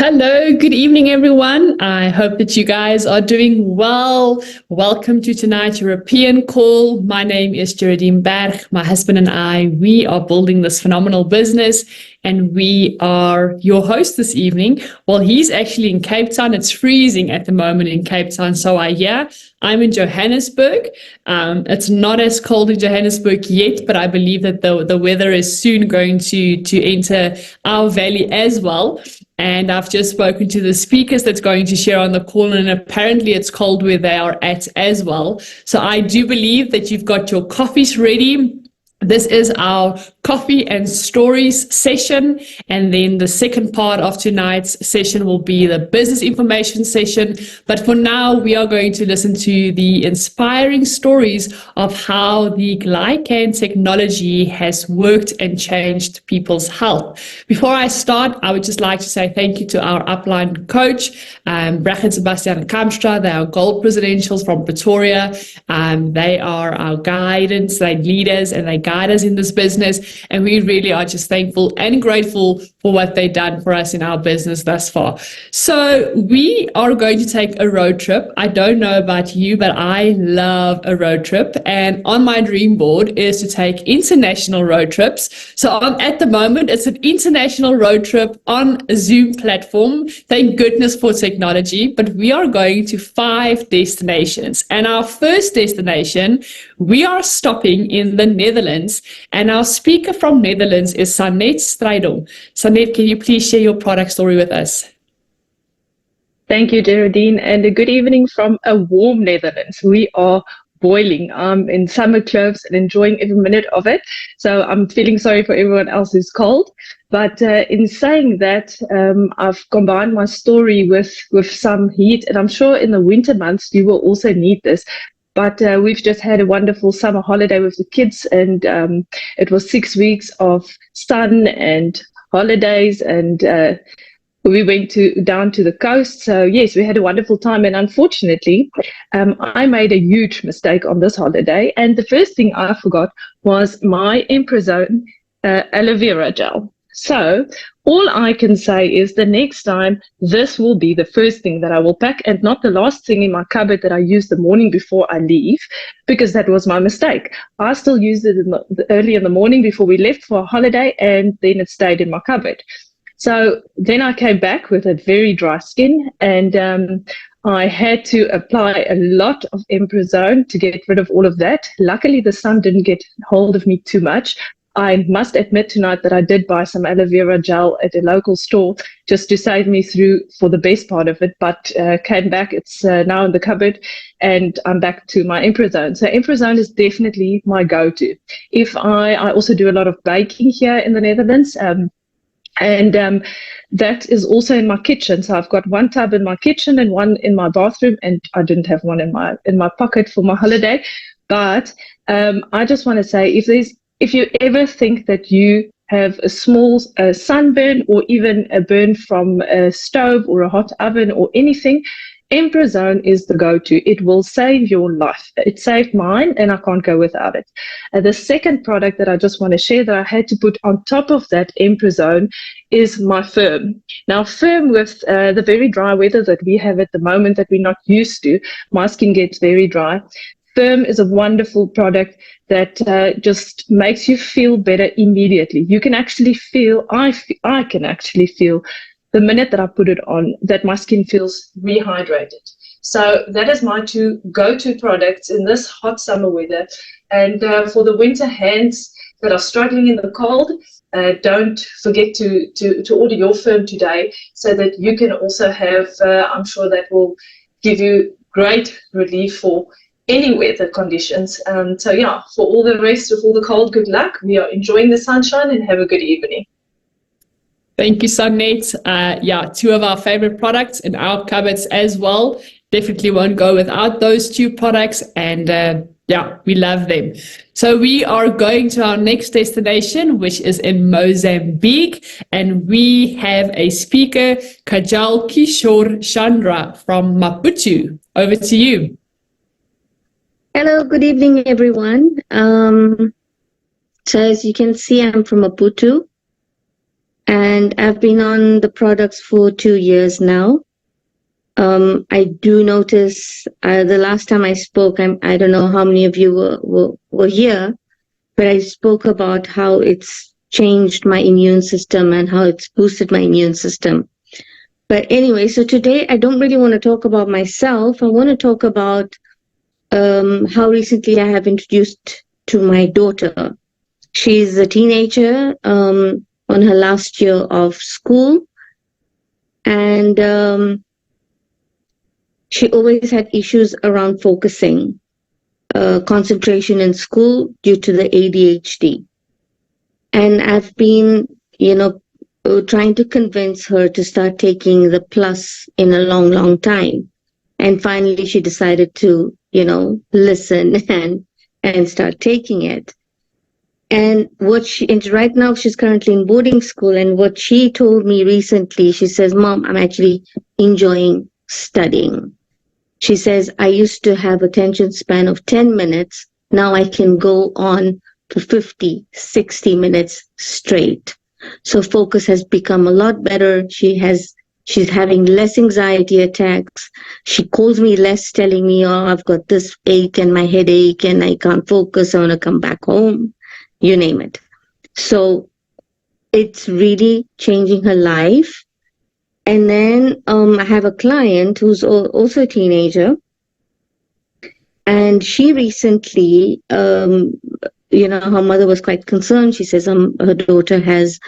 Hello, good evening, everyone. I hope that you guys are doing well. Welcome to tonight's European call. My name is Geraldine Berg. My husband and I, we are building this phenomenal business, and we are your host this evening. Well, he's actually in Cape Town. It's freezing at the moment in Cape Town, so I hear. I'm in Johannesburg. It's not as cold in Johannesburg yet, but I believe that the weather is soon going to enter our valley as well. And I've just spoken to the speakers that's going to share on the call, and apparently it's cold where they are at as well. So I do believe that you've got your coffees ready. This is our coffee and stories session. And then the second part of tonight's session will be the business information session. But for now, we are going to listen to the inspiring stories of how the glycan technology has worked and changed people's health. Before I start, I would just like to say thank you to our upline coach, Brach and Sebastian Kamstra. They are gold presidentials from Pretoria. They are our guidance, they leaders, and they guide us in this business. And we really are just thankful and grateful for what they've done for us in our business thus far. So we are going to take a road trip. I don't know about you, but I love a road trip. And on my dream board is to take international road trips. So at the moment, it's an international road trip on a Zoom platform. Thank goodness for technology. But we are going to 5 destinations. And our first destination, we are stopping in the Netherlands. And our speaker from Netherlands is Sanet Strijdom. Sanet, can you please share your product story with us? Thank you, Geraldine, and a good evening from a warm Netherlands. We are boiling. I'm in summer clothes and enjoying every minute of it. So I'm feeling sorry for everyone else who's cold. But in saying that, I've combined my story with some heat, and I'm sure in the winter months you will also need this. But we've just had a wonderful summer holiday with the kids, and it was 6 weeks of sun and holidays, and we went down to the coast. So yes, we had a wonderful time. And unfortunately, I made a huge mistake on this holiday. And the first thing I forgot was my Emprozone aloe vera gel. So all I can say is the next time, this will be the first thing that I will pack and not the last thing in my cupboard that I use the morning before I leave, because that was my mistake. I still used it early in the morning before we left for a holiday, and then it stayed in my cupboard. So then I came back with a very dry skin, and I had to apply a lot of Emprozone to get rid of all of that. Luckily, the sun didn't get hold of me too much. I must admit tonight that I did buy some aloe vera gel at a local store just to save me through for the best part of it, but came back. It's now in the cupboard, and I'm back to my Emprozone. So Emprozone is definitely my go-to. If I also do a lot of baking here in the Netherlands, and that is also in my kitchen. So I've got one tub in my kitchen and one in my bathroom, and I didn't have one in my pocket for my holiday. But I just want to say, if you ever think that you have a small sunburn or even a burn from a stove or a hot oven or anything, Emprozone is the go-to. It will save your life. It saved mine, and I can't go without it. The second product that I just want to share that I had to put on top of that Emprozone is my Firm. Now, Firm, with the very dry weather that we have at the moment that we're not used to, my skin gets very dry. Firm is a wonderful product that just makes you feel better immediately. You can actually feel, I can actually feel the minute that I put it on, that my skin feels rehydrated. So that is my 2 go-to products in this hot summer weather. And for the winter hands that are struggling in the cold, don't forget to order your Firm today, so that you can also have, I'm sure that will give you great relief for any weather conditions. So yeah, for all the rest of all the cold, good luck. We are enjoying the sunshine, and have a good evening. Thank you, Sanet. Yeah, 2 of our favorite products in our cupboards as well. Definitely won't go without those 2 products. And yeah, we love them. So we are going to our next destination, which is in Mozambique. And we have a speaker, Kajal Kishore Chandra from Maputo. Over to you. Hello, good evening, everyone. So as you can see, I'm from Maputo. and I've been on the products for 2 years now. I do notice the last time I spoke, I don't know how many of you were here, but I spoke about how it's changed my immune system and how it's boosted my immune system. But anyway, so today I don't really want to talk about myself. I want to talk about how recently I have introduced to my daughter. She's a teenager on her last year of school, and she always had issues around focusing, concentration in school due to the ADHD. And I've been, trying to convince her to start taking the PLUS in a long, long time. And finally, she decided to, listen and start taking it. And right now she's currently in boarding school. And what she told me recently, she says, Mom, I'm actually enjoying studying. She says, I used to have attention span of 10 minutes. Now I can go on to 50, 60 minutes straight. So focus has become a lot better. She's having less anxiety attacks. She calls me less, telling me, oh, I've got this ache and my headache and I can't focus. I want to come back home. You name it. So it's really changing her life. And then I have a client who's also a teenager. And she recently, her mother was quite concerned. She says her daughter has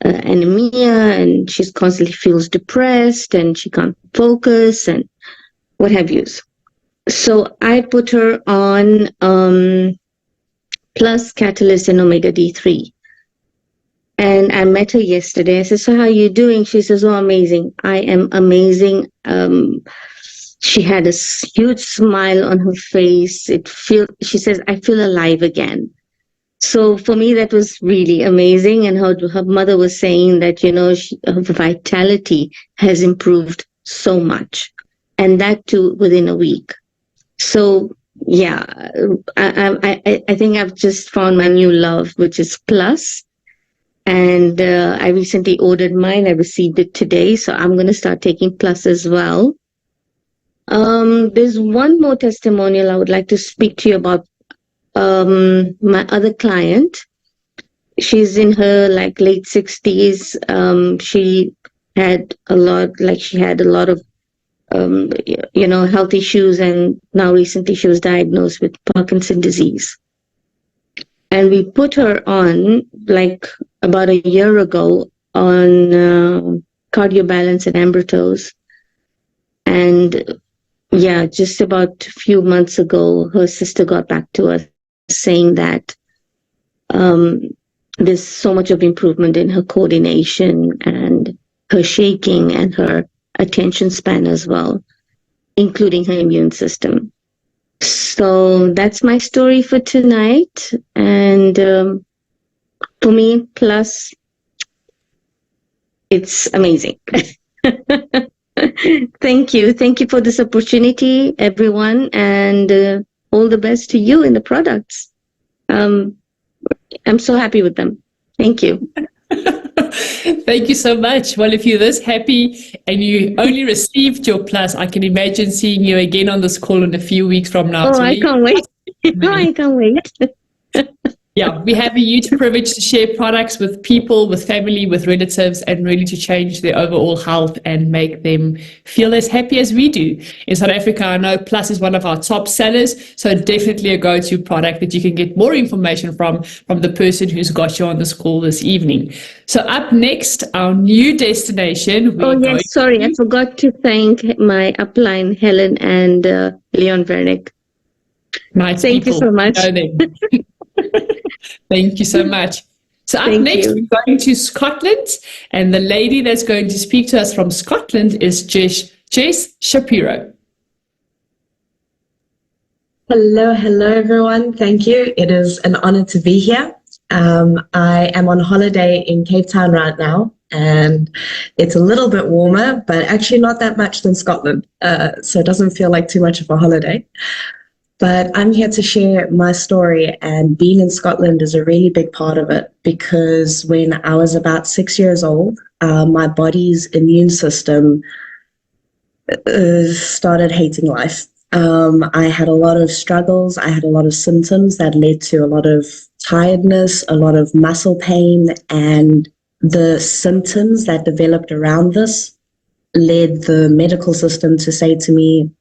anemia and she constantly feels depressed and she can't focus and what have you. So I put her on PLUS Catalyst and Omega D3. And I met her yesterday. I said, so how are you doing? She says, oh, amazing. I am amazing. She had a huge smile on her face. She says, I feel alive again. So for me, that was really amazing. And her mother was saying that, her vitality has improved so much. And that too within a week. So yeah, I think I've just found my new love, which is PLUS. And I recently ordered mine. I received it today. So I'm going to start taking PLUS as well. There's one more testimonial I would like to speak to you about. My other client, she's in her late 60s. She had a lot of health issues, and now recently she was diagnosed with Parkinson's disease. And we put her on about a year ago on Cardiobalance and Ambrotose. And yeah, just about a few months ago, her sister got back to us saying that there's so much of improvement in her coordination and her shaking and her attention span as well, including her immune system. So that's my story for tonight. And for me, PLUS, it's amazing. Thank you. Thank you for this opportunity, everyone, and all the best to you in the products. I'm so happy with them. Thank you. Thank you so much. Well, if you're this happy and you only received your PLUS, I can imagine seeing you again on this call in a few weeks from now. Oh, I can't wait. I can't wait. Yeah, we have a huge privilege to share products with people, with family, with relatives, and really to change their overall health and make them feel as happy as we do. In South Africa, I know PLUS is one of our top sellers, so definitely a go-to product that you can get more information from the person who's got you on this call this evening. So up next, our new destination. Sorry, I forgot to thank my upline, Helen and Leon Vernick. Nice Thank people. you so much. Thank you so much. So up next, we're going to Scotland, and the lady that's going to speak to us from Scotland is Jess Shapiro. Hello, everyone. Thank you. It is an honor to be here. I am on holiday in Cape Town right now, and it's a little bit warmer, but actually not that much than Scotland. So it doesn't feel like too much of a holiday. But I'm here to share my story, and being in Scotland is a really big part of it, because when I was about 6 years old, my body's immune system started hating life. I had a lot of struggles. I had a lot of symptoms that led to a lot of tiredness, a lot of muscle pain, and the symptoms that developed around this led the medical system to say to me,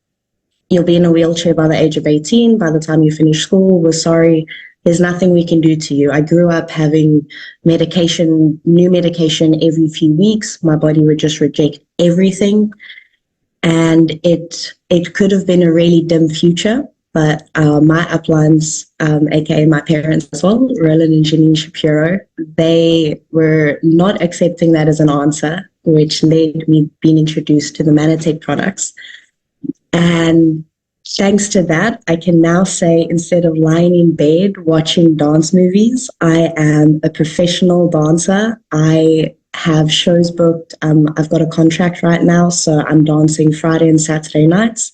you'll be in a wheelchair by the age of 18. By the time you finish school, we're sorry, there's nothing we can do to you. I grew up having new medication every few weeks. My body would just reject everything. And it could have been a really dim future, but my uplines, aka my parents as well, Roland and Janine Shapiro, they were not accepting that as an answer, which led me being introduced to the Manatech products. And thanks to that, I can now say, instead of lying in bed watching dance movies, I am a professional dancer. I have shows booked. I've got a contract right now, so I'm dancing Friday and Saturday nights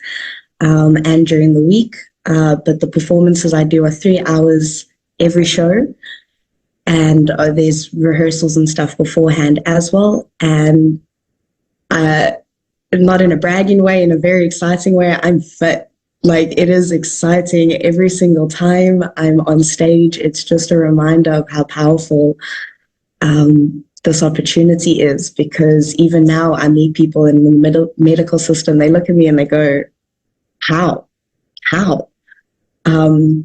and during the week. But the performances I do are 3 hours every show, and there's rehearsals and stuff beforehand as well. And not in a bragging way, in a very exciting way, I'm fit. Like, it is exciting every single time I'm on stage. It's just a reminder of how powerful this opportunity is, because even now I meet people in the medical system, they look at me and they go, how? And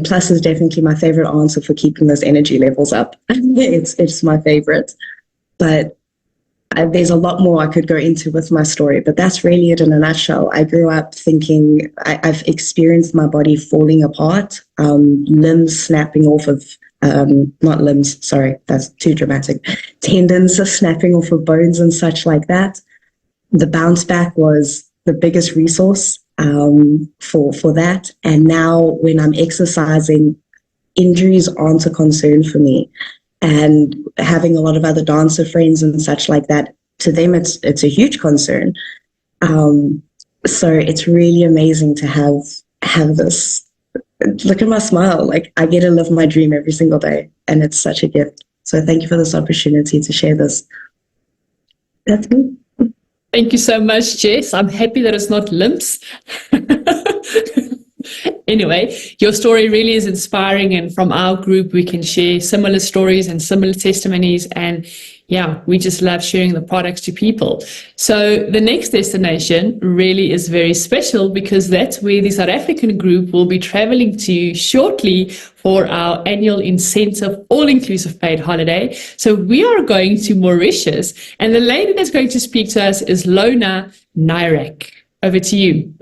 plus is definitely my favorite answer for keeping those energy levels up. It's my favorite. But there's a lot more I could go into with my story, but that's really it in a nutshell. I grew up thinking I've experienced my body falling apart, limbs snapping off of, not limbs, sorry, that's too dramatic. Tendons are snapping off of bones and such like that. The bounce back was the biggest resource for that. And now when I'm exercising, injuries aren't a concern for me. And having a lot of other dancer friends and such like that, to them it's a huge concern. So it's really amazing to have this. Look at my smile. Like, I get to live my dream every single day, and it's such a gift. So thank you for this opportunity to share this. That's me. Thank you so much, Jess. I'm happy that it's not limps. Anyway, your story really is inspiring, and from our group, we can share similar stories and similar testimonies. And yeah, we just love sharing the products to people. So the next destination really is very special, because that's where the South African group will be traveling to shortly for our annual incentive all-inclusive paid holiday. So we are going to Mauritius, and the lady that's going to speak to us is Lona Nairak. Over to you.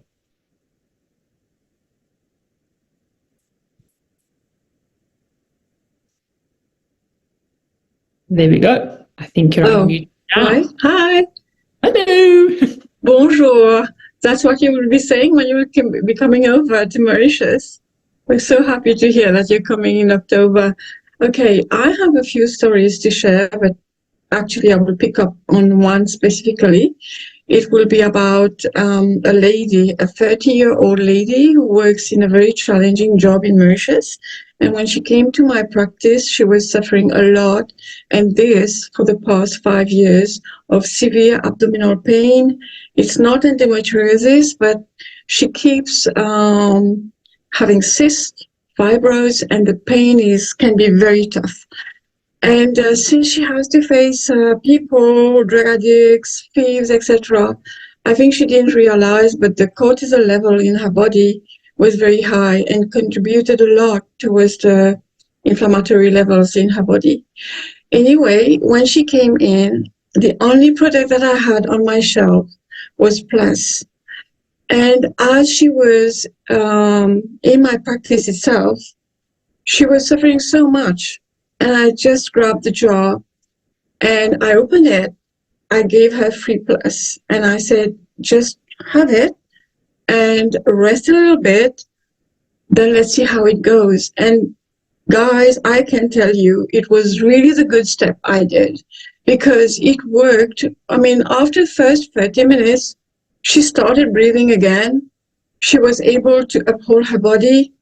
There we go. I think you're on mute now. Hi. Hello. Bonjour. That's what you will be saying when you will be coming over to Mauritius. We're so happy to hear that you're coming in October. Okay, I have a few stories to share, but actually I will pick up on one specifically. It will be about a lady, a 30-year-old lady who works in a very challenging job in Mauritius. And when she came to my practice, she was suffering a lot, and this for the past 5 years, of severe abdominal pain. It's not endometriosis, but she keeps having cysts, fibroids, and the pain can be very tough. And since she has to face people, drug addicts, thieves, etc., I think she didn't realize, but the cortisol level in her body was very high and contributed a lot towards the inflammatory levels in her body. Anyway, when she came in, the only product that I had on my shelf was Plus. And as she was in my practice itself, she was suffering so much. And I just grabbed the jar and I opened it. I gave her free Plus and I said, just have it and rest a little bit, then let's see how it goes. And guys, I can tell you, it was really the good step I did, because it worked. I mean, after the first 30 minutes, she started breathing again. she was able to uphold her body.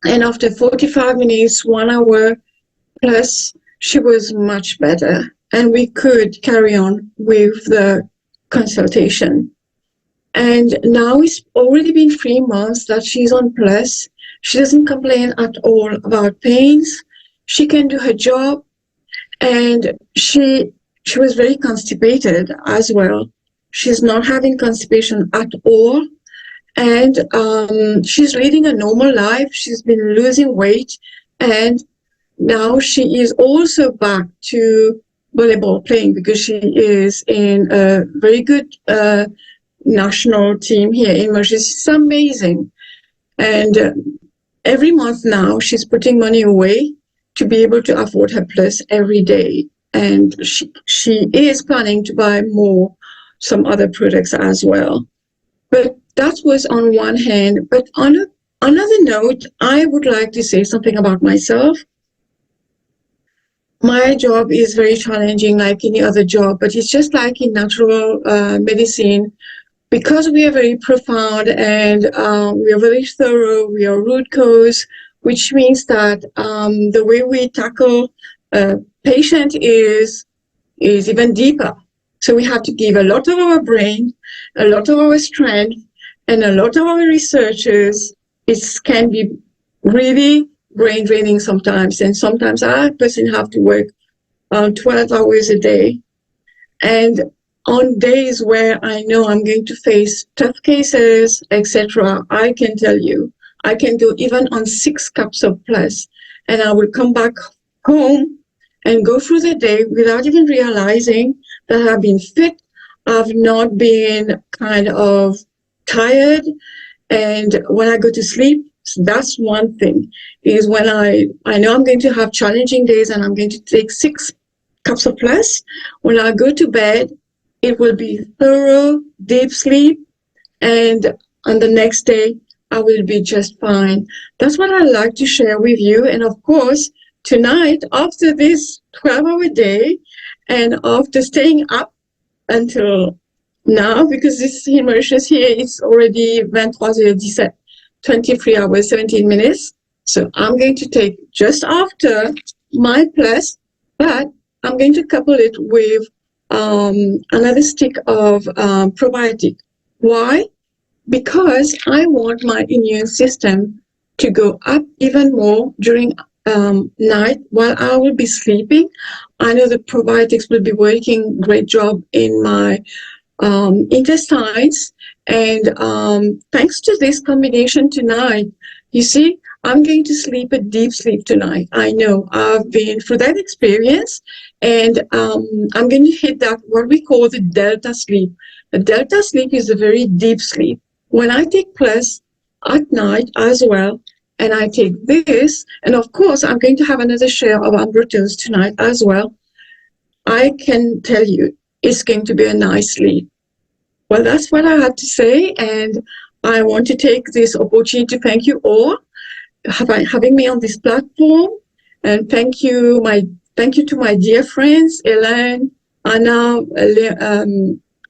And after 45 minutes, 1 hour plus, she was much better. And we could carry on with the consultation. And now it's already been 3 months that she's on Plus. She doesn't complain at all about pains. She can do her job. And she was very constipated as well. She's not having constipation at all. And she's leading a normal life. She's been losing weight. And now she is also back to volleyball playing because she is in a very good national team here in Mauritius. It's amazing. And every month now, she's putting money away to be able to afford her Plus every day. And she is planning to buy some other products as well. But that was on one hand. But on another note, I would like to say something about myself. My job is very challenging like any other job, but it's just like in natural medicine. Because we are very profound and we are very thorough, we are root cause, which means that the way we tackle a patient is even deeper. So we have to give a lot of our brain, a lot of our strength, and a lot of our researchers. It can be really brain draining sometimes, and sometimes I personally have to work 12 hours a day. And on days where I know I'm going to face tough cases, etc., I can tell you, I can do even on 6 cups of Plus, and I will come back home and go through the day without even realizing that I've been fit. I've not been kind of tired. And when I go to sleep, that's one thing, is when I know I'm going to have challenging days and I'm going to take 6 cups of Plus. When I go to bed, it will be thorough, deep sleep, and on the next day, I will be just fine. That's what I'd like to share with you. And of course, tonight, after this 12-hour day, and after staying up until now, because this in Mauritius here, it's already 23h17, 23 hours, 17 minutes. So I'm going to take just after my Plus, but I'm going to couple it with another stick of probiotic. Why? Because I want my immune system to go up even more during night while I will be sleeping. I know the probiotics will be working great job in my intestines. And thanks to this combination tonight, you see, I'm going to sleep a deep sleep tonight. I know I've been through that experience, and I'm going to hit that, what we call the delta sleep. The delta sleep is a very deep sleep. When I take Plus at night as well, and I take this, and of course, I'm going to have another share of Ambrotose tonight as well, I can tell you it's going to be a nice sleep. Well, that's what I had to say, and I want to take this opportunity to thank you all having me on this platform, and thank you to my dear friends, Elaine, Anna,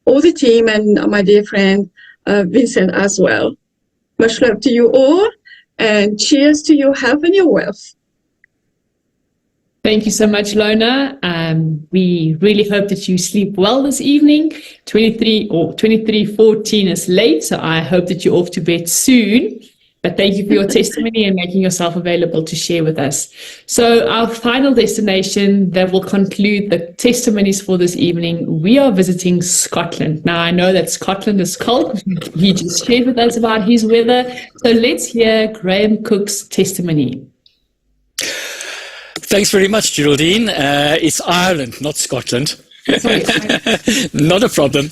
all the team, and my dear friend Vincent as well. Much love to you all, and cheers to your health and your wealth. Thank you so much, Lona. We really hope that you sleep well this evening. 23:14 is late, so I hope that you're off to bed soon. But thank you for your testimony and making yourself available to share with us. So our final destination that will conclude the testimonies for this evening, we are visiting Scotland. Now, I know that Scotland is cold. He just shared with us about his weather. So let's hear Graham Cook's testimony. Thanks very much, Geraldine. It's Ireland, not Scotland. Sorry. Not a problem.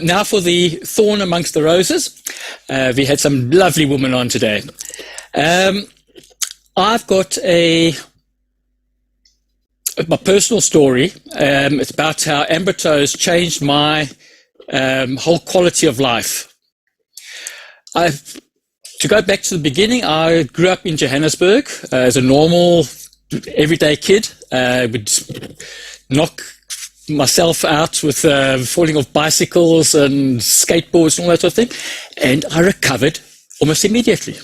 Now for the thorn amongst the roses. We had some lovely women on today. I've got my personal story. It's about how Ambrotose changed my whole quality of life. To go back to the beginning, I grew up in Johannesburg as a normal, everyday kid. Would knock myself out with falling off bicycles and skateboards and all that sort of thing, and I recovered almost immediately.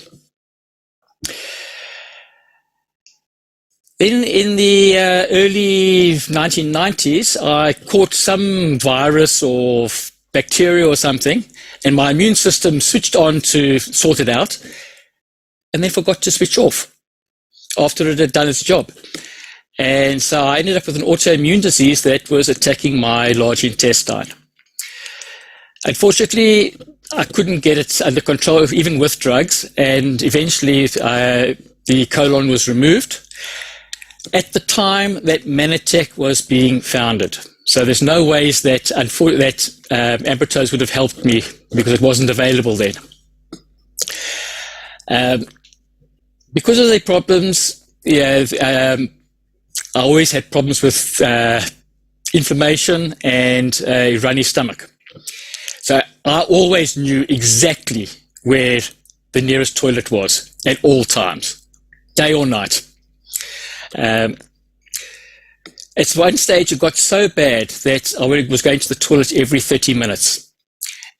In the early 1990s, I caught some virus or bacteria or something, and my immune system switched on to sort it out, and then forgot to switch off after it had done its job. And so I ended up with an autoimmune disease that was attacking my large intestine. Unfortunately, I couldn't get it under control, even with drugs, and eventually the colon was removed. At the time that Manitech was being founded. So there's no ways that Ambertose would have helped me because it wasn't available then. Because of the problems, I always had problems with inflammation and a runny stomach. So I always knew exactly where the nearest toilet was at all times, day or night. At one stage, it got so bad that I was going to the toilet every 30 minutes.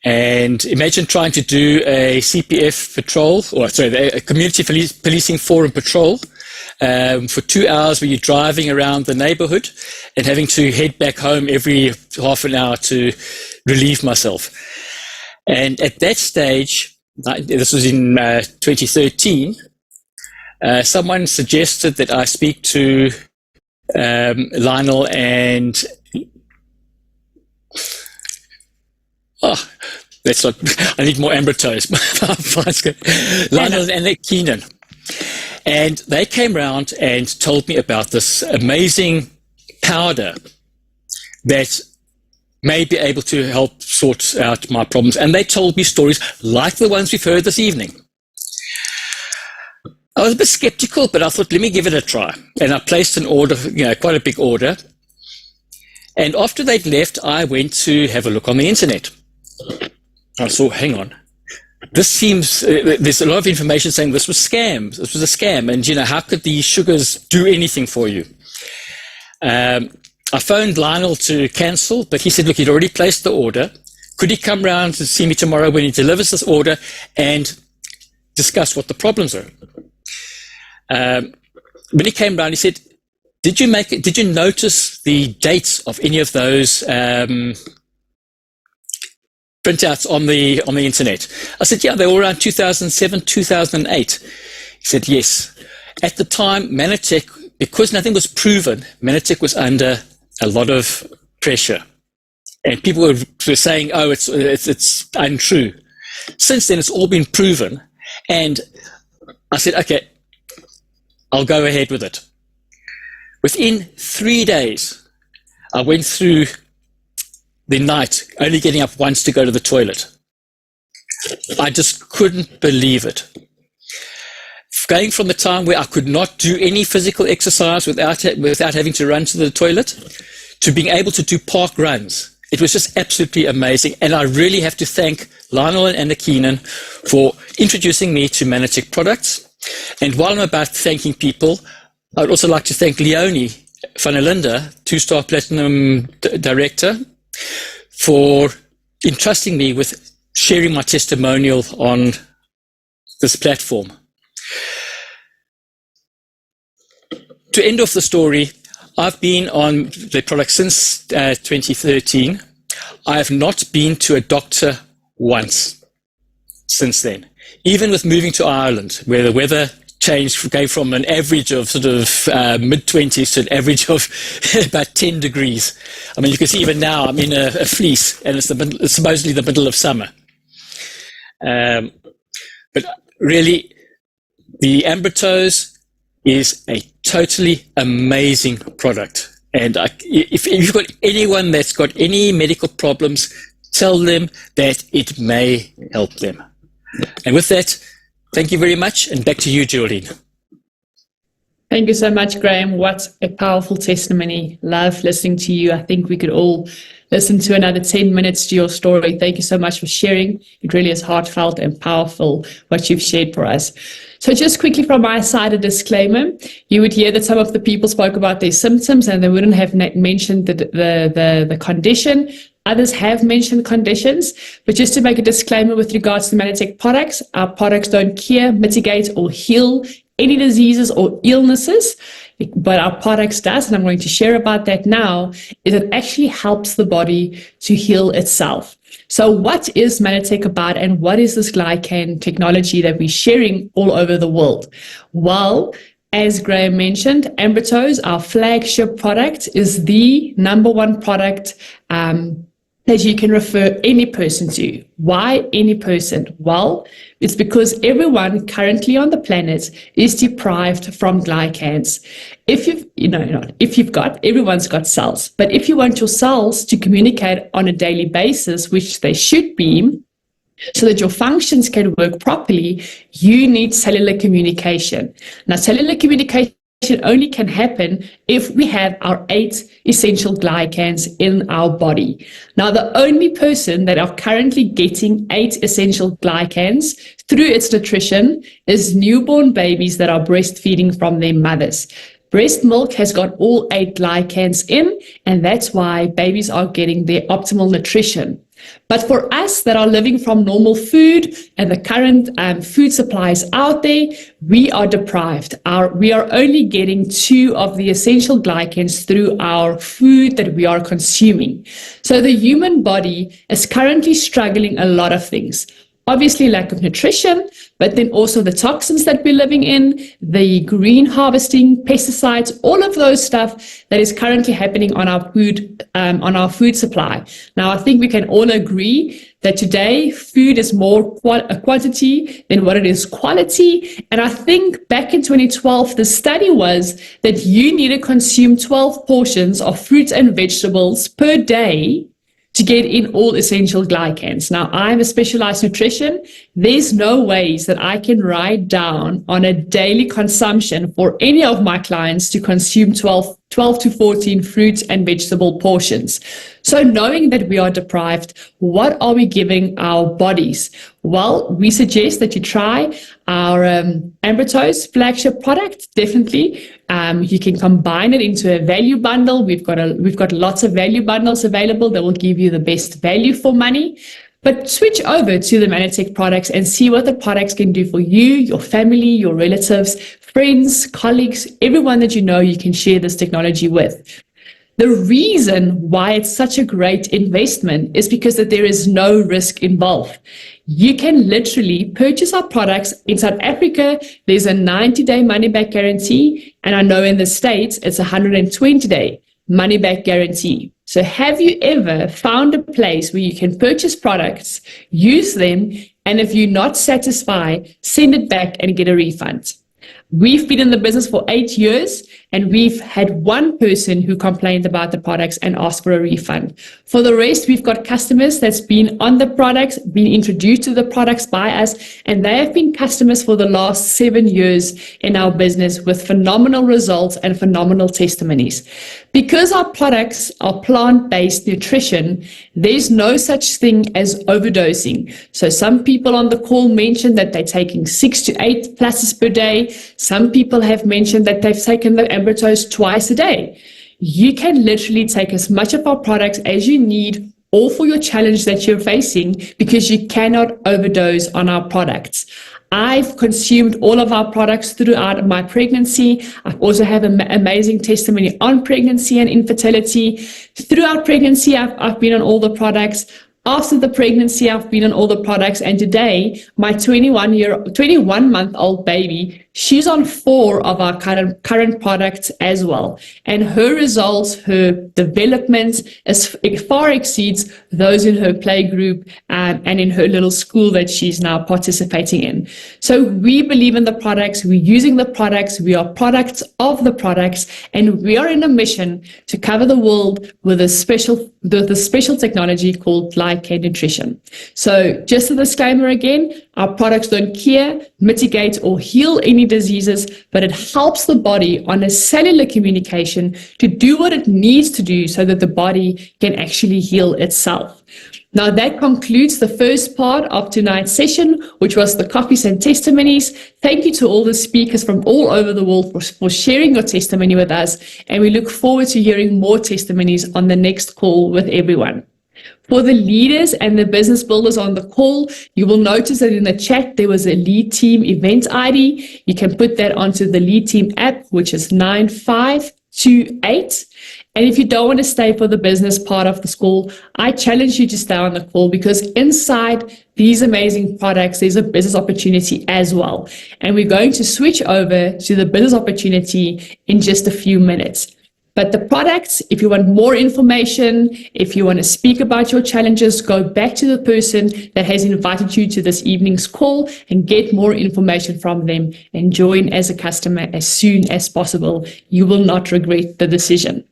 And imagine trying to do a CPF patrol, a community policing forum patrol for 2 hours where you're driving around the neighborhood and having to head back home every half an hour to relieve myself. And at that stage, this was in 2013, someone suggested that I speak to Lionel and that's not. I need more Ambertose. Lionel and Keenan, and they came round and told me about this amazing powder that may be able to help sort out my problems. And they told me stories like the ones we've heard this evening. I was a bit skeptical, but I thought, let me give it a try. And I placed an order, quite a big order. And after they'd left, I went to have a look on the internet. I saw, hang on, this seems, there's a lot of information saying this was scam. This was a scam. And, how could these sugars do anything for you? I phoned Lionel to cancel, but he said, look, he'd already placed the order. Could he come round and see me tomorrow when he delivers this order and discuss what the problems are? When he came round, he said, did you notice the dates of any of those printouts on the internet? I said, yeah, they were around 2007, 2008. He said, yes. At the time, Manitech, because nothing was proven, Manitech was under a lot of pressure. And people were saying, oh, it's untrue. Since then, it's all been proven. And I said, okay, I'll go ahead with it. Within 3 days, I went through the night, only getting up once to go to the toilet. I just couldn't believe it. Going from the time where I could not do any physical exercise without having to run to the toilet, to being able to do park runs. It was just absolutely amazing. And I really have to thank Lionel and Keenan for introducing me to Manitech products. And while I'm about thanking people, I'd also like to thank Leonie van der Linde, 2-star Platinum Director, for entrusting me with sharing my testimonial on this platform. To end off the story, I've been on the product since 2013. I have not been to a doctor once since then. Even with moving to Ireland, where the weather changed, going from an average of sort of mid-20s to an average of about 10 degrees. I mean, you can see even now I'm in a fleece, and it's supposedly the middle of summer. But really, the Ambertose is a totally amazing product. And if you've got anyone that's got any medical problems, tell them that it may help them. And with that, thank you very much, and back to you, Geraldine. Thank you so much, Graham. What a powerful testimony. Love listening to you. I think we could all listen to another 10 minutes to your story. Thank you so much for sharing. It really is heartfelt and powerful what you've shared for us. So just quickly from my side, a disclaimer. You would hear that some of the people spoke about their symptoms and they wouldn't have mentioned the condition. Others have mentioned conditions, but just to make a disclaimer with regards to Manitech products, our products don't cure, mitigate, or heal any diseases or illnesses, but our products does, and I'm going to share about that now, is it actually helps the body to heal itself. So what is Manitech about, and what is this glycan technology that we're sharing all over the world? Well, as Graham mentioned, Ambrotose, our flagship product, is the number one product that you can refer any person to. Why any person? Well, it's because everyone currently on the planet is deprived from glycans. Everyone's got cells, but if you want your cells to communicate on a daily basis, which they should be, so that your functions can work properly, you need cellular communication. Now, cellular communication only can happen if we have our 8 essential glycans in our body. Now, the only person that are currently getting 8 essential glycans through its nutrition is newborn babies that are breastfeeding from their mothers. Breast milk has got all 8 glycans in, and that's why babies are getting their optimal nutrition. But for us that are living from normal food and the current food supplies out there, we are deprived. We are only getting 2 of the essential glycans through our food that we are consuming. So the human body is currently struggling a lot of things. Obviously, lack of nutrition, but then also the toxins that we're living in, the green harvesting, pesticides, all of those stuff that is currently happening on our food supply. Now, I think we can all agree that today food is more a quantity than what it is quality. And I think back in 2012, the study was that you need to consume 12 portions of fruits and vegetables per day to get in all essential glycans. Now, I'm a specialized nutrition. There's no ways that I can write down on a daily consumption for any of my clients to consume 12 to 14 fruits and vegetable portions. So knowing that we are deprived, what are we giving our bodies? Well, we suggest that you try our Ambrotose flagship product. Definitely, you can combine it into a value bundle. We've got lots of value bundles available that will give you the best value for money. But switch over to the Manitech products and see what the products can do for you, your family, your relatives, friends, colleagues, everyone that you know you can share this technology with. The reason why it's such a great investment is because that there is no risk involved. You can literally purchase our products in South Africa. There's a 90-day money-back guarantee, and I know in the States it's a 120-day money-back guarantee. So have you ever found a place where you can purchase products, use them, and if you're not satisfied, send it back and get a refund? We've been in the business for 8 years, and we've had one person who complained about the products and asked for a refund. For the rest, we've got customers that's been on the products, been introduced to the products by us, and they have been customers for the last 7 years in our business with phenomenal results and phenomenal testimonies. Because our products are plant-based nutrition, there's no such thing as overdosing. So some people on the call mentioned that they're taking 6 to 8 classes per day. Some people have mentioned that they've taken the Ambrotose twice a day. You can literally take as much of our products as you need, all for your challenge that you're facing, because you cannot overdose on our products. I've consumed all of our products throughout my pregnancy. I also have an amazing testimony on pregnancy and infertility. Throughout pregnancy, I've been on all the products. After the pregnancy, I've been on all the products. And today, my 21-month-old baby, she's on 4 of our current products as well. And her results, her development far exceeds those in her play group and in her little school that she's now participating in. So we believe in the products, we're using the products, we are products of the products, and we are in a mission to cover the world with a special technology called glycan nutrition. So just a disclaimer again, Our products don't cure, mitigate, or heal any diseases, but it helps the body on a cellular communication to do what it needs to do so that the body can actually heal itself. Now that concludes the first part of tonight's session, which was the coffees and testimonies. Thank you to all the speakers from all over the world for sharing your testimony with us, and we look forward to hearing more testimonies on the next call with everyone. For the leaders and the business builders on the call, you will notice that in the chat there was a Lead Team event ID. You can put that onto the Lead Team app, which is 9528. And if you don't want to stay for the business part of the call, I challenge you to stay on the call, because inside these amazing products, there's a business opportunity as well. And we're going to switch over to the business opportunity in just a few minutes. But the products, if you want more information, if you want to speak about your challenges, go back to the person that has invited you to this evening's call and get more information from them and join as a customer as soon as possible. You will not regret the decision.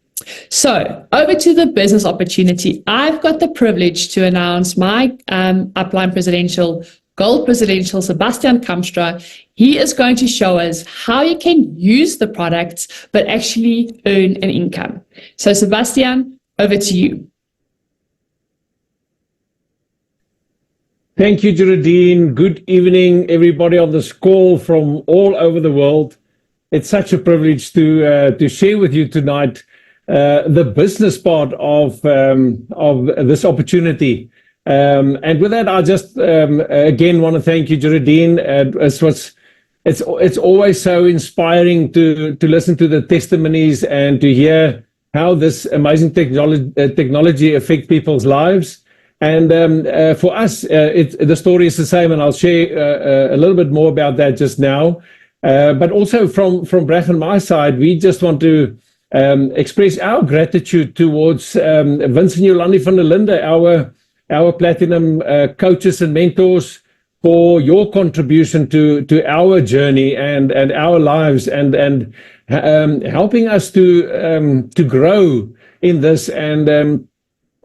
So over to the business opportunity. I've got the privilege to announce my Upline Presidential, Gold Presidential, Sebastian Kamstra. He is going to show us how you can use the products, but actually earn an income. So Sebastian, over to you. Thank you, Geraldine. Good evening, everybody on this call from all over the world. It's such a privilege to share with you tonight the business part of this opportunity. And with that, I just again want to thank you, Geraldine. It's always so inspiring to listen to the testimonies and to hear how this amazing technology affects people's lives. And for us, the story is the same, and I'll share a little bit more about that just now. But also from Breg and my side, we just want to express our gratitude towards Vince and Yolandi van der Linde, our platinum coaches and mentors, for your contribution to our journey and our lives, and helping us to grow in this and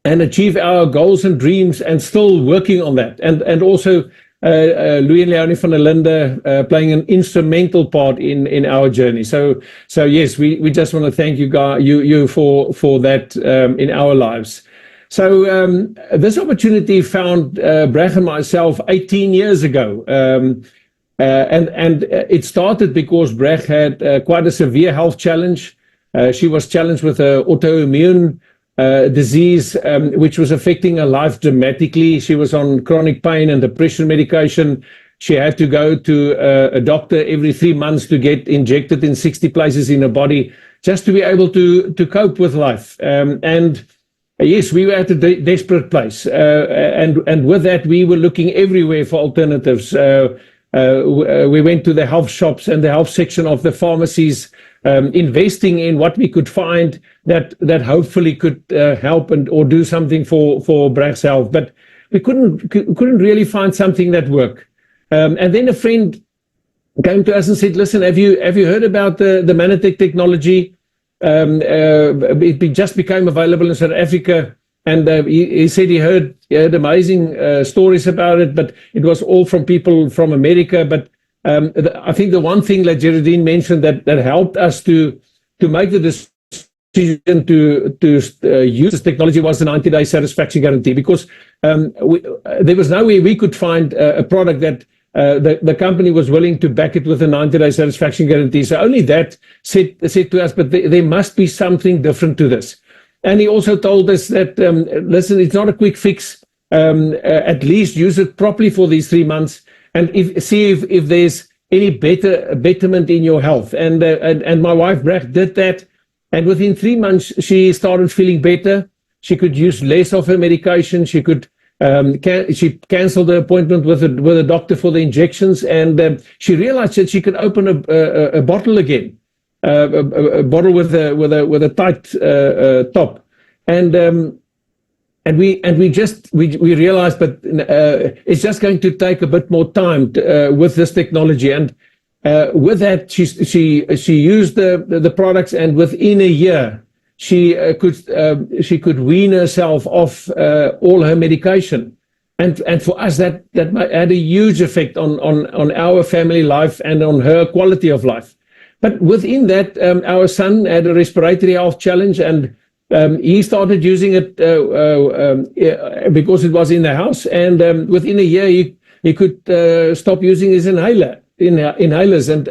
achieve our goals and dreams, and still working on that. And also Louis and Leonie van der Linde playing an instrumental part in our journey. So yes, we just want to thank you for that in our lives. So this opportunity found Breg and myself 18 years ago. And it started because Breg had quite a severe health challenge. She was challenged with an autoimmune disease, which was affecting her life dramatically. She was on chronic pain and depression medication. She had to go to a doctor every 3 months to get injected in 60 places in her body just to be able to cope with life. And yes, we were at a desperate place. And with that, we were looking everywhere for alternatives. We went to the health shops and the health section of the pharmacies, investing in what we could find that hopefully could help or do something for Breg's health. But we couldn't really find something that worked. And then a friend came to us and said, "Listen, have you heard about the Manatech technology? It just became available in South Africa." And he said he had amazing stories about it, but it was all from people from America. But I think the one thing that Geraldine mentioned that helped us to make the decision to use this technology was the 90-day satisfaction guarantee, because there was no way we could find a product that the company was willing to back it with a 90-day satisfaction guarantee. So only that said to us, but there must be something different to this. And he also told us that, listen, it's not a quick fix. At least use it properly for these 3 months, and see if there's any betterment in your health. And my wife Breg did that, and within 3 months she started feeling better. She could use less of her medication. She could she canceled the appointment with a doctor for the injections, and she realized that she could open a bottle again. A bottle with a tight top, and we realized, but it's just going to take a bit more time with this technology. And with that, she used the products, and within a year she could wean herself off all her medication. And for us, that had a huge effect on our family life and on her quality of life. But within that, our son had a respiratory health challenge, and he started using it because it was in the house. And within a year, he could stop using his inhalers, and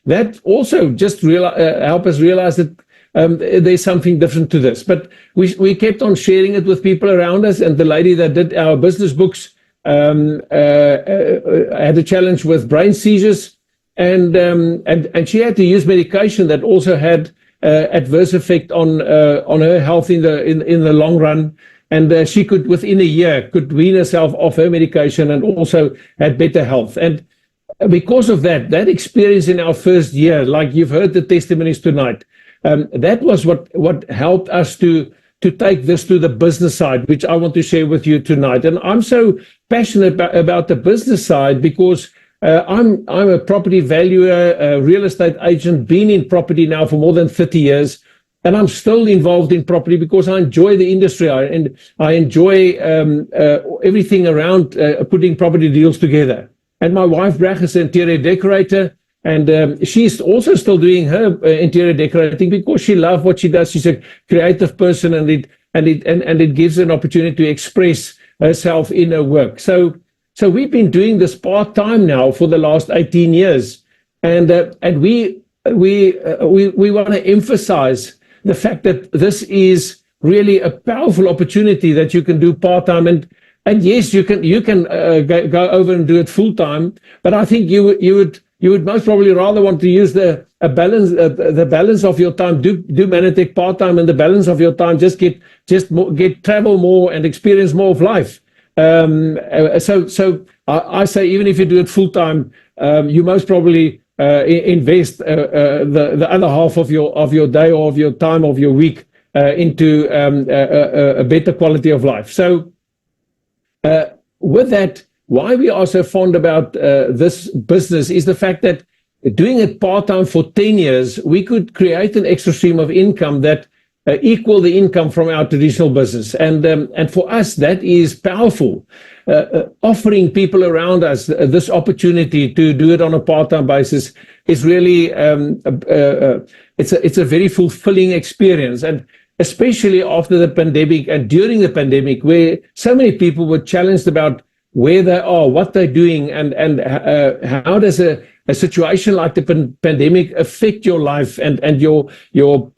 that also just helped us realize that there's something different to this. But we kept on sharing it with people around us, and the lady that did our business books had a challenge with brain seizures, and she had to use medication that also had adverse effect on her health in the long run. And she could, within a year, could wean herself off her medication and also had better health. And because of that experience in our first year, like you've heard the testimonies tonight, that was what helped us to take this to the business side, which I want to share with you tonight. And I'm so passionate about the business side because I'm a property valuer, a real estate agent, been in property now for more than 30 years. And I'm still involved in property because I enjoy the industry and I enjoy everything around putting property deals together. And my wife, Brach, is an interior decorator, and she's also still doing her interior decorating because she loves what she does. She's a creative person, and it gives her an opportunity to express herself in her work. So we've been doing this part-time now for the last 18 years, and we want to emphasize the fact that this is really a powerful opportunity that you can do part-time, and yes, you can go over and do it full-time, but I think you would most probably rather want to use the balance of your time, do Manatech part-time, and the balance of your time just get travel more and experience more of life. So I say, even if you do it full-time, you most probably invest the other half of your day or of your time of your week into a better quality of life. So with that, why we are so fond about this business is the fact that doing it part-time for 10 years, we could create an extra stream of income that equal the income from our traditional business. And for us, that is powerful. Offering people around us this opportunity to do it on a part-time basis is really, it's a very fulfilling experience. And especially after the pandemic and during the pandemic, where so many people were challenged about where they are, what they're doing, and how does a situation like the pandemic affect your life and your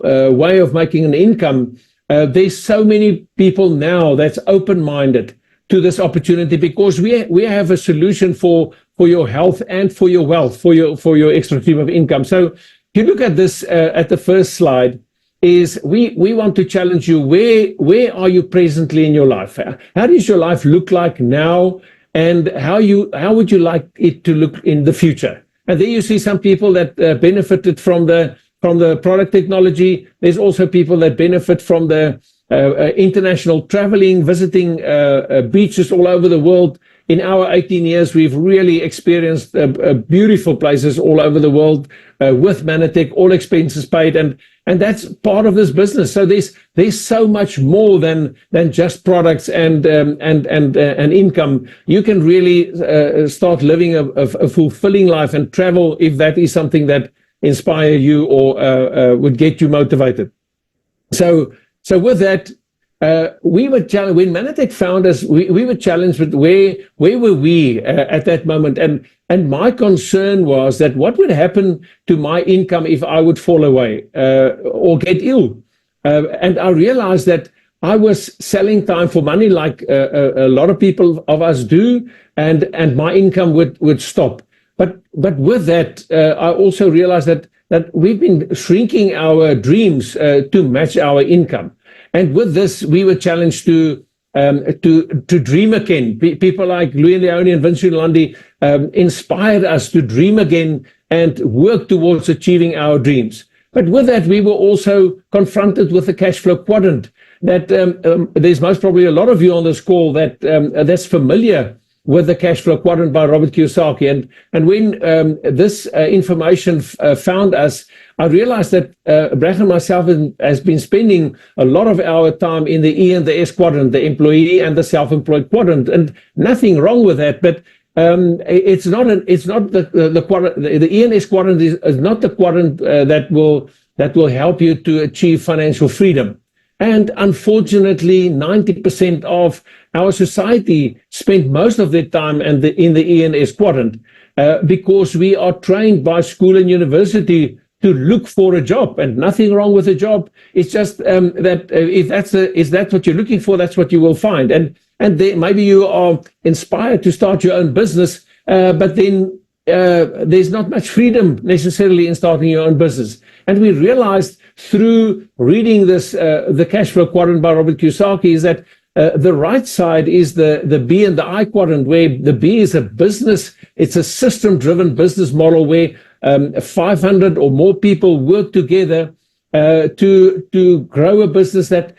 way of making an income. There's so many people now that's open-minded to this opportunity because we have a solution for your health and for your wealth, for your extra stream of income. So if you look at this at the first slide, is we want to challenge you. Where are you presently in your life? How does your life look like now, and how would you like it to look in the future? And there you see some people that benefited from the product technology. There's also people that benefit from the international traveling, visiting beaches all over the world. In our 18 years, we've really experienced beautiful places all over the world with Manatech, all expenses paid, and that's part of this business. So there's so much more than just products and income. You can really start living a fulfilling life and travel if that is something that inspire you or would get you motivated. So with that. We were challenged when Manatech found us. We were challenged with where were we at that moment, and my concern was that what would happen to my income if I would fall away or get ill, and I realized that I was selling time for money like a lot of people of us do, and my income would stop. But with that, I also realized that we've been shrinking our dreams to match our income. And with this, we were challenged to dream again. People like Louis Leone and Vince Landi inspired us to dream again and work towards achieving our dreams. But with that, we were also confronted with the cash flow quadrant. That there's most probably a lot of you on this call that's familiar with the Cash Flow Quadrant by Robert Kiyosaki. And when this information found us, I realized that Brad and myself has been spending a lot of our time in the E and the S quadrant, the employee and the self-employed quadrant, and nothing wrong with that. But it's not the quadrant. The E and S quadrant is not the quadrant that will help you to achieve financial freedom. And unfortunately, 90% of our society spend most of their time in the E and S quadrant because we are trained by school and university to look for a job, and nothing wrong with a job. It's just that if that's what you're looking for, that's what you will find. And maybe you are inspired to start your own business, but then there's not much freedom necessarily in starting your own business. And we realized through reading this, the Cash Flow Quadrant by Robert Kiyosaki, is that the right side is the B and the I quadrant, where the B is a business. It's a system-driven business model where 500 or more people work together to grow a business that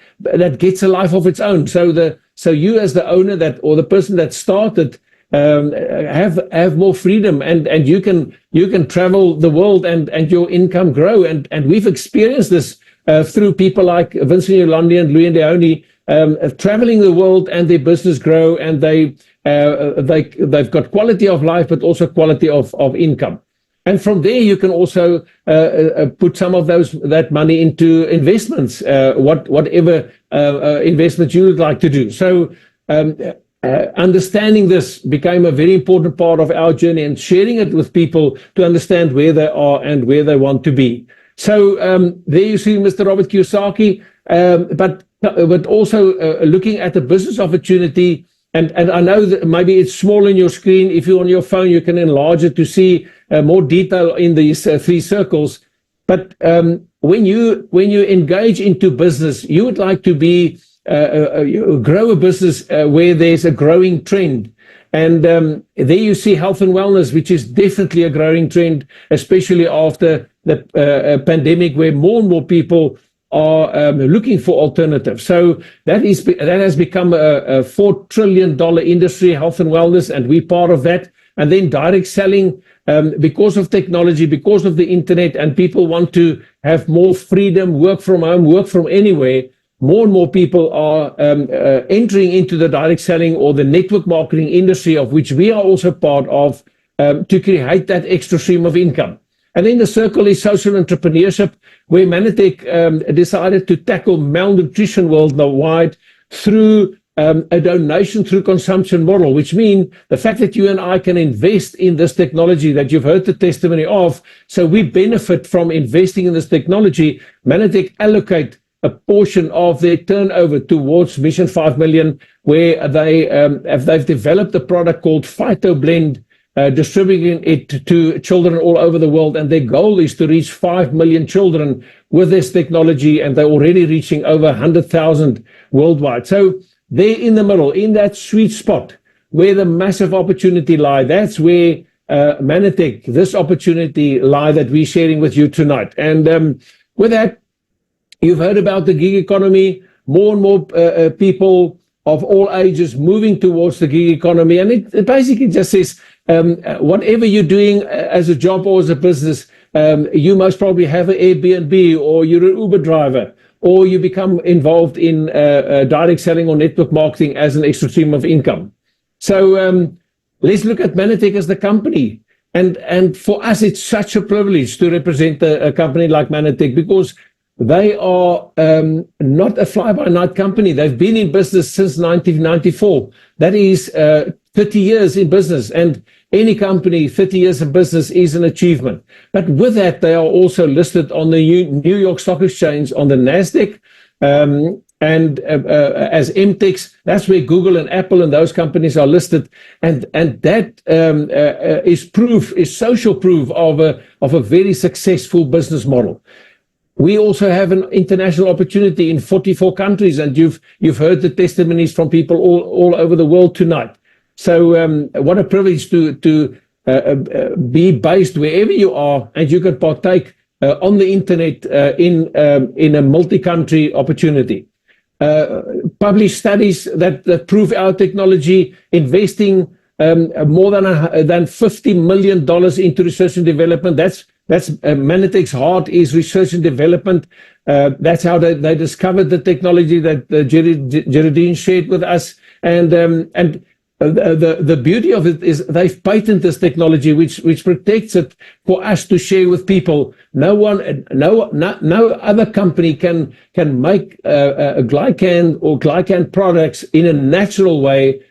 gets a life of its own. So you as the owner or the person that started have more freedom, and you can travel the world and your income grow. And we've experienced this through people like Vincent Yolandi and Louis Leone, traveling the world, and their business grow, and they've got quality of life, but also quality of income. And from there, you can also put some of that money into investments, whatever investments you would like to do. So understanding this became a very important part of our journey, and sharing it with people to understand where they are and where they want to be. So there you see Mr. Robert Kiyosaki, but also looking at the business opportunity. And I know that maybe it's small in your screen. If you're on your phone, you can enlarge it to see more detail in these three circles. But when you engage into business, you would like to grow a business where there's a growing trend. And there you see health and wellness, which is definitely a growing trend, especially after the pandemic, where more and more people are looking for alternatives. So that has become a $4 trillion industry, health and wellness, and we're part of that. And then direct selling, because of technology, because of the internet, and people want to have more freedom, work from home, work from anywhere. More and more people are entering into the direct selling or the network marketing industry, of which we are also part of, to create that extra stream of income. And then the circle is social entrepreneurship, where Manatech decided to tackle malnutrition worldwide through a donation through consumption model, which means the fact that you and I can invest in this technology that you've heard the testimony of. So we benefit from investing in this technology. Manatech allocate a portion of their turnover towards Mission 5 Million, where they've developed a product called PhytoBlend, distributing it to children all over the world. And their goal is to reach 5 million children with this technology, and they're already reaching over 100,000 worldwide. So they're in the middle, in that sweet spot where the massive opportunity lie. That's where Manatech, this opportunity lie that we're sharing with you tonight. And with that, you've heard about the gig economy, more and more people of all ages moving towards the gig economy. And it basically just says, whatever you're doing as a job or as a business, you most probably have an Airbnb, or you're an Uber driver, or you become involved in direct selling or network marketing as an extra stream of income. So let's look at Manatech as the company. And for us, it's such a privilege to represent a company like Manatech, because they are not a fly-by-night company. They've been in business since 1994. That is 30 years in business. And any company, 30 years in business is an achievement. But with that, they are also listed on the New York Stock Exchange, on the NASDAQ, and as MTEX. That's where Google and Apple and those companies are listed. And that is social proof of a very successful business model. We also have an international opportunity in 44 countries, and you've heard the testimonies from people all over the world tonight. So what a privilege to be based wherever you are, and you can partake on the internet in a multi-country opportunity. Publish studies that prove our technology, investing more than $50 million into research and development. That's Manatech's heart is research and development. That's how they discovered the technology that Geraldine shared with us. And the beauty of it is they've patented this technology, which protects it for us to share with people. No other company can make a glycan or glycan products in a natural way.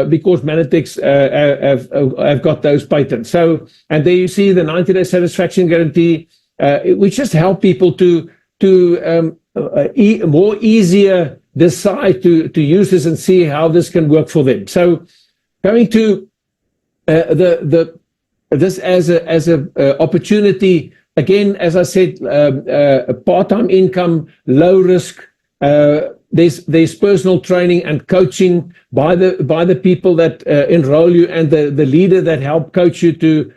Because Manatech have got those patents. So, and there you see the 90-day satisfaction guarantee, which just help people to more easier decide to use this and see how this can work for them. So, coming to this as a opportunity again, as I said, a part-time income, low risk. There's personal training and coaching by the people that enroll you and the leader that help coach you to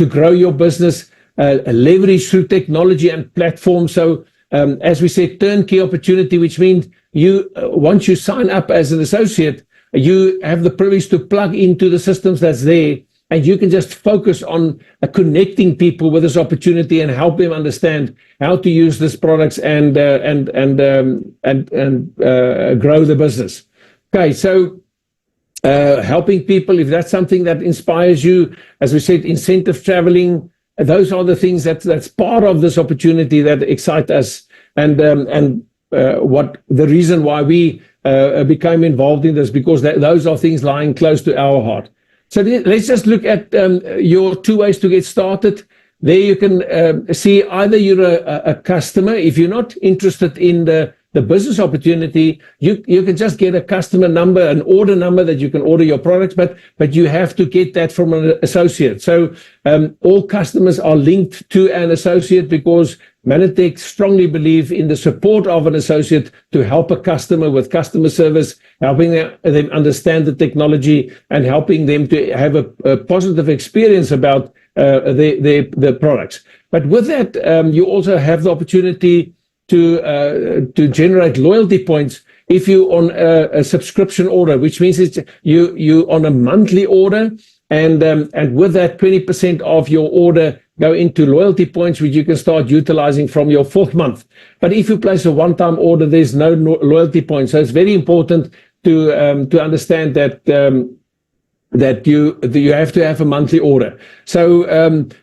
grow your business, leverage through technology and platforms. So as we said, turnkey opportunity, which means you once you sign up as an associate, you have the privilege to plug into the systems that's there. And you can just focus on connecting people with this opportunity and help them understand how to use these products and grow the business. Okay, so helping people, if that's something that inspires you, as we said, incentive traveling, those are the things that's part of this opportunity that excite us, and what the reason why we became involved in this, because those are things lying close to our heart. So let's just look at your two ways to get started. There you can see either you're a customer. If you're not interested in the business opportunity, you can just get a customer number, an order number that you can order your products, but you have to get that from an associate. So all customers are linked to an associate because Manatech strongly believe in the support of an associate to help a customer with customer service, helping them understand the technology and helping them to have a positive experience about the products. But with that, you also have the opportunity to generate loyalty points if you on a subscription order, which means it's you on a monthly order, and with that 20% of your order go into loyalty points, which you can start utilizing from your 4th month. But if you place a one-time order, there's no loyalty points. So it's very important to understand that you have to have a monthly order. So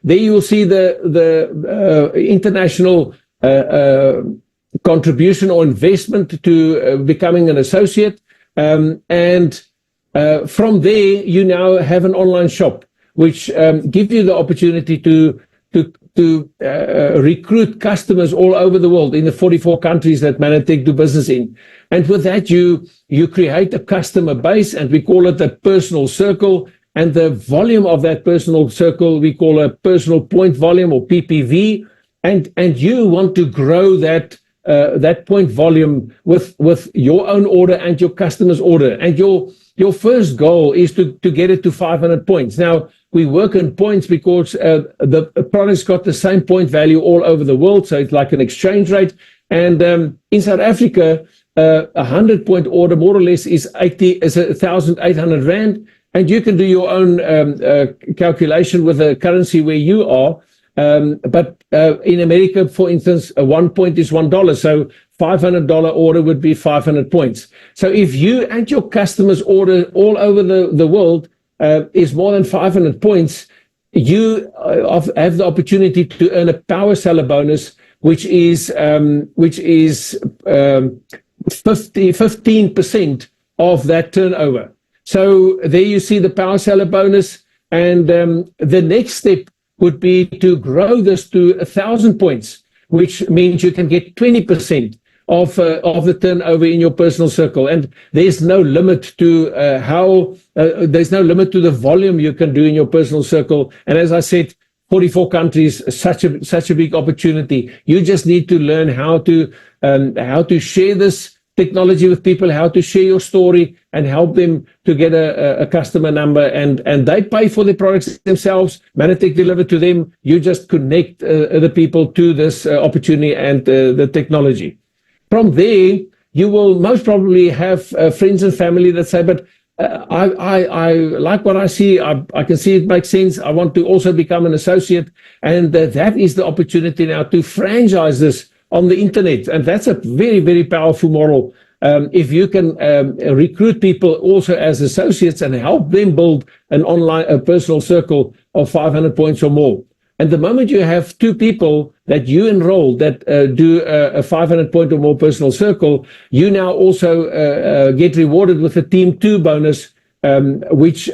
there you will see the international contribution or investment to becoming an associate, and from there you now have an online shop, which give you the opportunity to recruit customers all over the world in the 44 countries that Manatech do business in. And with that, you create a customer base, and we call it a personal circle. And the volume of that personal circle we call a personal point volume, or PPV. And you want to grow that point volume with your own order and your customer's order. And your first goal is to get it to 500 points. Now, we work in points because the product's got the same point value all over the world, so it's like an exchange rate. And in South Africa, 100-point order more or less is 1,800 rand, and you can do your own calculation with the currency where you are. But in America, for instance, 1 point is $1, so $500 order would be 500 points. So if you and your customers order all over the world is more than 500 points, you have the opportunity to earn a power seller bonus, which is 15% of that turnover. So there you see the power seller bonus, and the next step would be to grow this to 1,000 points, which means you can get 20% of the turnover in your personal circle. And there's no limit to there's no limit to the volume you can do in your personal circle. And as I said, 44 countries, such a big opportunity. You just need to learn how to share this technology with people, how to share your story and help them to get a customer number, and they pay for the products themselves. Manatech deliver to them. You just connect the people to this opportunity and the technology. From there, you will most probably have friends and family that say, but I like what I see. I can see it makes sense. I want to also become an associate, and that is the opportunity now to franchise this on the internet, and that's a very, very powerful model. If you can recruit people also as associates and help them build a personal circle of 500 points or more. And the moment you have 2 people that you enroll that do a 500 point or more personal circle, you now also get rewarded with a Team 2 bonus, which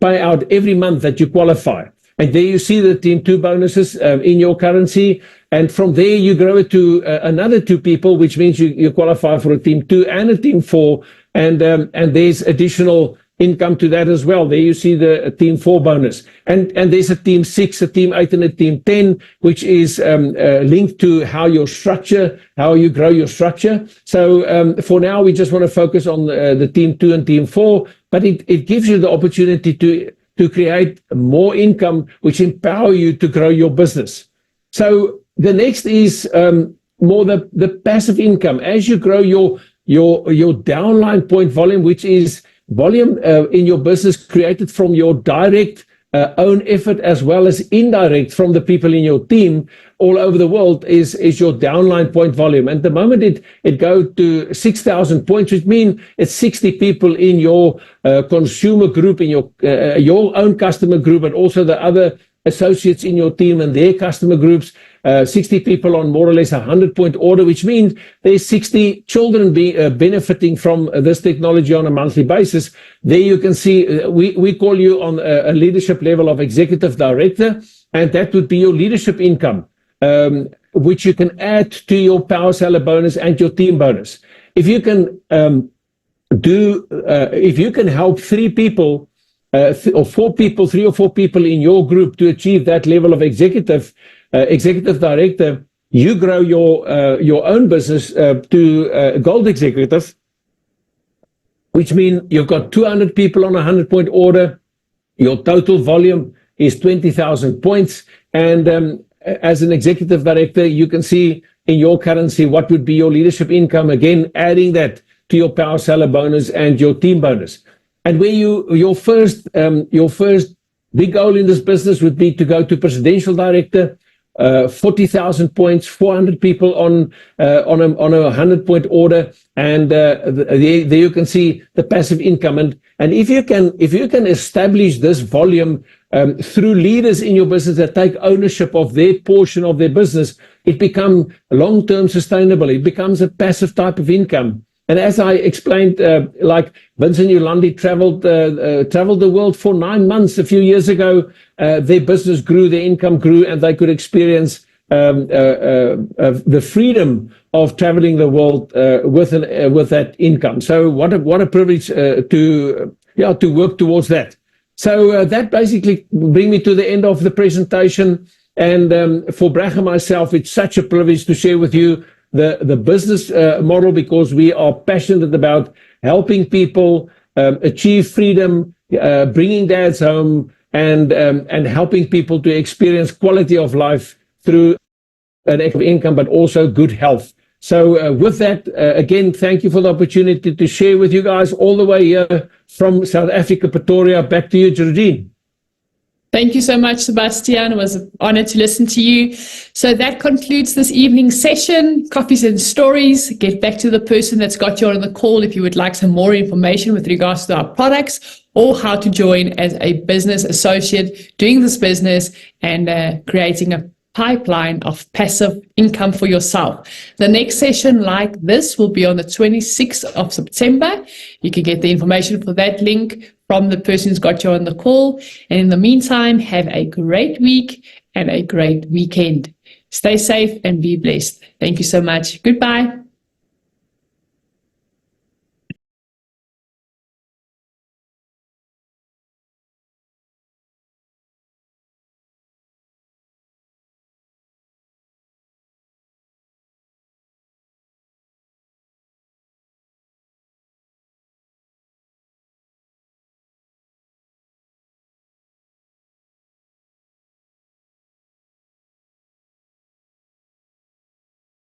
pay out every month that you qualify. And there you see the Team 2 bonuses in your currency. And from there, you grow it to another 2 people, which means you qualify for a Team 2 and a Team 4. And there's additional income to that as well. There you see the Team 4 bonus. And there's a Team 6, a Team 8, and a Team 10, which is linked to how you grow your structure. So for now, we just want to focus on the Team 2 and Team 4, but it gives you the opportunity to create more income, which empower you to grow your business. So the next is more the passive income. As you grow your downline point volume, which is volume in your business created from your direct own effort as well as indirect from the people in your team all over the world is your downline point volume. And the moment it goes to 6,000 points, which means it's 60 people in your consumer group, in your own customer group, but also the other associates in your team and their customer groups, 60 people on more or less a 100-point order, which means there's 60 children benefiting from this technology on a monthly basis. There you can see we call you on a leadership level of executive director, and that would be your leadership income, which you can add to your power seller bonus and your team bonus. If you can if you can help 3 people or 4 people, 3 or 4 people in your group to achieve that level of executive director, you grow your own business to gold executive, which means you've got 200 people on a 100-point order. Your total volume is 20,000 points. And as an executive director, you can see in your currency what would be your leadership income, again, adding that to your power seller bonus and your team bonus. And where your first big goal in this business would be to go to presidential director, 40,000 points, 400 people on a 100-point order, and there you can see the passive income. And if you can establish this volume through leaders in your business that take ownership of their portion of their business, it becomes long-term sustainable. It becomes a passive type of income. And as I explained, like Vincent Yolandi traveled the world for 9 months a few years ago. Their business grew, their income grew, and they could experience the freedom of traveling the world with that income. So what a privilege to work towards that. So that basically brings me to the end of the presentation. And for Brag and myself, it's such a privilege to share with you the business model, because we are passionate about helping people achieve freedom, bringing dads home, and helping people to experience quality of life through an income, but also good health. So with that, again, thank you for the opportunity to share with you guys all the way here from South Africa, Pretoria. Back to you, Geraldine. Thank you so much, Sebastian. It was an honor to listen to you. So that concludes this evening's session. Coffees and stories. Get back to the person that's got you on the call if you would like some more information with regards to our products or how to join as a business associate doing this business and creating a pipeline of passive income for yourself. The next session like this will be on the 26th of September. You can get the information for that link from the person who's got you on the call. And in the meantime, have a great week and a great weekend. Stay safe and be blessed. Thank you so much. Goodbye.